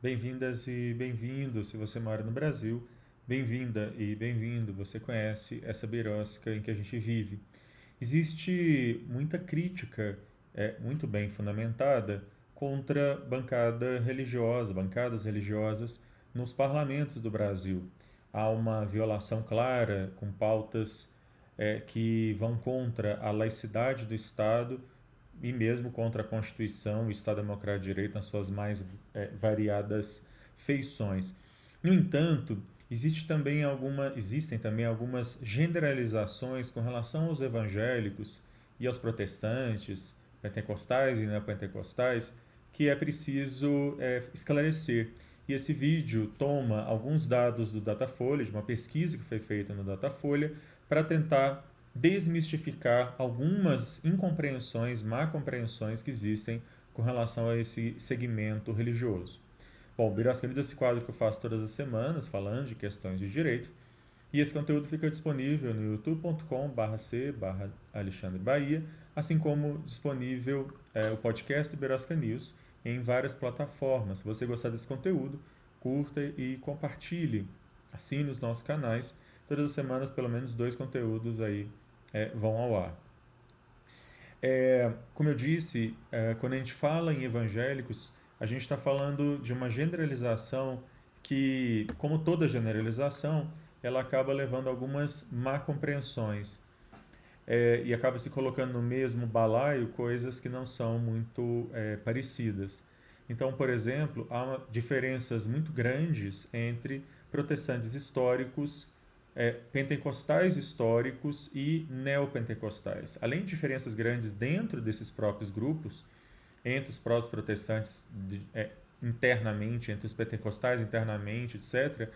Bem-vindas e bem-vindos, se você mora no Brasil. Bem-vinda e bem-vindo, você conhece essa birosca em que a gente vive. Existe muita crítica, muito bem fundamentada, contra bancadas religiosas nos parlamentos do Brasil. Há uma violação clara com pautas que vão contra a laicidade do Estado e mesmo contra a Constituição, o Estado Democrático de Direito nas suas mais variadas feições. No entanto, existem também algumas generalizações com relação aos evangélicos e aos protestantes, pentecostais e neopentecostais, que é preciso esclarecer. E esse vídeo toma alguns dados do Datafolha, de uma pesquisa que foi feita no Datafolha, para tentar desmistificar algumas incompreensões, má compreensões que existem com relação a esse segmento religioso. Bom, Birosca Lida é esse quadro que eu faço todas as semanas, falando de questões de direito, e esse conteúdo fica disponível no youtube.com/c/Alexandre Bahia, assim como disponível o podcast do Birosca News em várias plataformas. Se você gostar desse conteúdo, curta e compartilhe. Assine os nossos canais. Todas as semanas, pelo menos dois conteúdos aí vão ao ar. Como eu disse, quando a gente fala em evangélicos, a gente está falando de uma generalização que, como toda generalização, ela acaba levando algumas má compreensões e acaba se colocando no mesmo balaio coisas que não são muito parecidas. Então, por exemplo, há diferenças muito grandes entre protestantes históricos, pentecostais históricos e neopentecostais. Além de diferenças grandes dentro desses próprios grupos, entre os próprios protestantes internamente, entre os pentecostais internamente, etc.,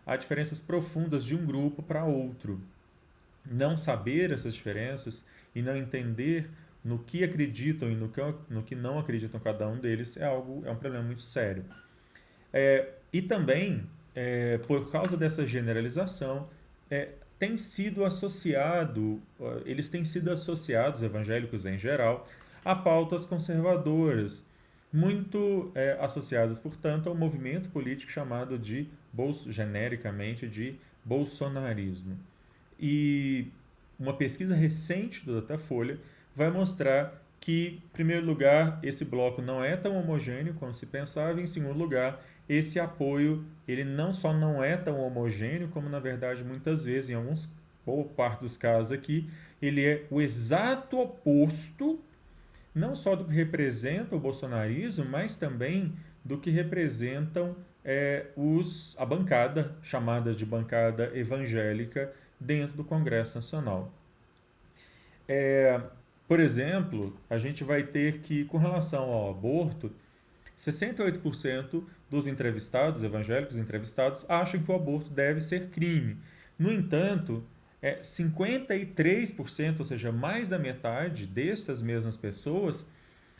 há diferenças profundas de um grupo para outro. Não saber essas diferenças e não entender no que acreditam e no que não acreditam cada um deles é um problema muito sério. E também, por causa dessa generalização, tem sido associado, eles têm sido associados, evangélicos em geral, a pautas conservadoras, muito associadas, portanto, ao movimento político chamado genericamente, de bolsonarismo. E uma pesquisa recente do Datafolha vai mostrar que, em primeiro lugar, esse bloco não é tão homogêneo como se pensava, e, em segundo lugar, esse apoio ele não só não é tão homogêneo, como na verdade muitas vezes, em alguns boa parte dos casos aqui, ele é o exato oposto, não só do que representa o bolsonarismo, mas também do que representam a bancada, chamada de bancada evangélica, dentro do Congresso Nacional. Por exemplo, a gente vai ter que, com relação ao aborto, 68% dos entrevistados, evangélicos entrevistados, acham que o aborto deve ser crime. No entanto, 53%, ou seja, mais da metade destas mesmas pessoas,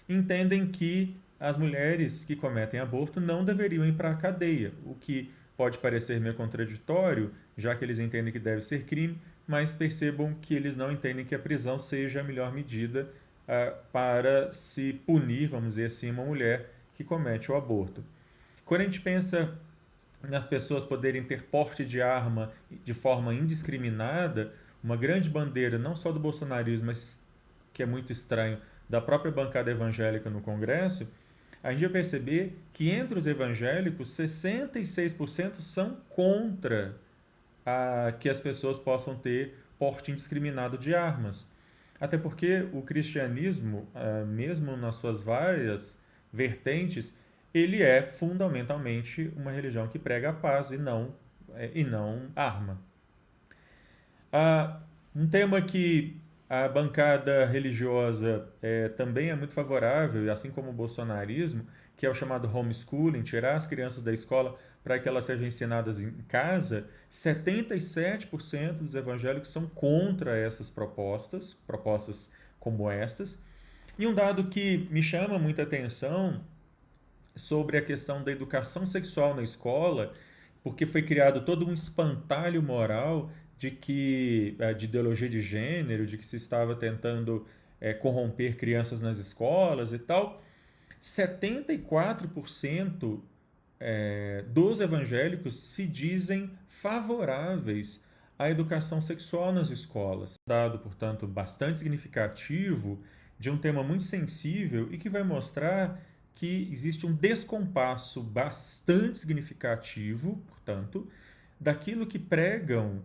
entendem que as mulheres que cometem aborto não deveriam ir para a cadeia, o que pode parecer meio contraditório, já que eles entendem que deve ser crime, mas percebam que eles não entendem que a prisão seja a melhor medida para se punir, vamos dizer assim, uma mulher que comete o aborto. Quando a gente pensa nas pessoas poderem ter porte de arma de forma indiscriminada, uma grande bandeira não só do bolsonarismo, mas que é muito estranho, da própria bancada evangélica no Congresso, a gente vai perceber que entre os evangélicos, 66% são contra que as pessoas possam ter porte indiscriminado de armas. Até porque o cristianismo, mesmo nas suas várias vertentes, ele é fundamentalmente uma religião que prega a paz e não arma. Um tema que a bancada religiosa também é muito favorável, assim como o bolsonarismo, que é o chamado homeschooling, tirar as crianças da escola para que elas sejam ensinadas em casa. 77% dos evangélicos são contra essas propostas como estas. E um dado que me chama muita atenção sobre a questão da educação sexual na escola, porque foi criado todo um espantalho moral de ideologia de gênero, de que se estava tentando corromper crianças nas escolas e tal. 74% dos evangélicos se dizem favoráveis à educação sexual nas escolas. Dado, portanto, bastante significativo de um tema muito sensível e que vai mostrar que existe um descompasso bastante significativo, portanto, daquilo que pregam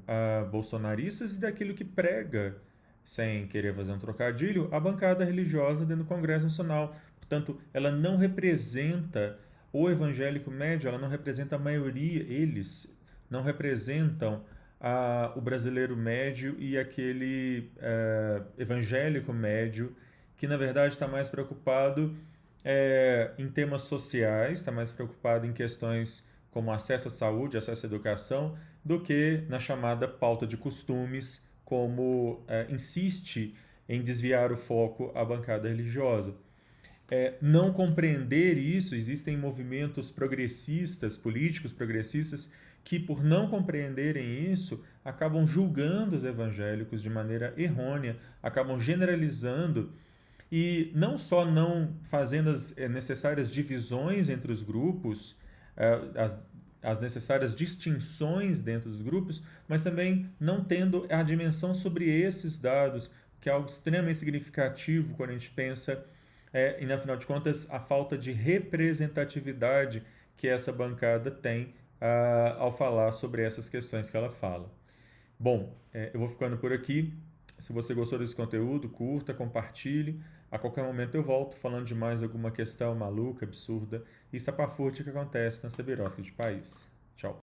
bolsonaristas e daquilo que prega, sem querer fazer um trocadilho, a bancada religiosa dentro do Congresso Nacional. Portanto, ela não representa o evangélico médio, ela não representa a maioria, eles não representam o brasileiro médio e aquele evangélico médio que, na verdade, está mais preocupado em temas sociais, está mais preocupado em questões como acesso à saúde, acesso à educação, do que na chamada pauta de costumes, como insiste em desviar o foco à bancada religiosa. Não compreender isso, existem movimentos progressistas, políticos progressistas, que por não compreenderem isso, acabam julgando os evangélicos de maneira errônea, acabam generalizando e não só não fazendo as necessárias divisões entre os grupos, as necessárias distinções dentro dos grupos, mas também não tendo a dimensão sobre esses dados, que é algo extremamente significativo quando a gente pensa, e na final de contas, a falta de representatividade que essa bancada tem ao falar sobre essas questões que ela fala. Bom, eu vou ficando por aqui. Se você gostou desse conteúdo, curta, compartilhe. A qualquer momento eu volto falando de mais alguma questão maluca, absurda e estapafúrdia que acontece nessa birosca de país. Tchau.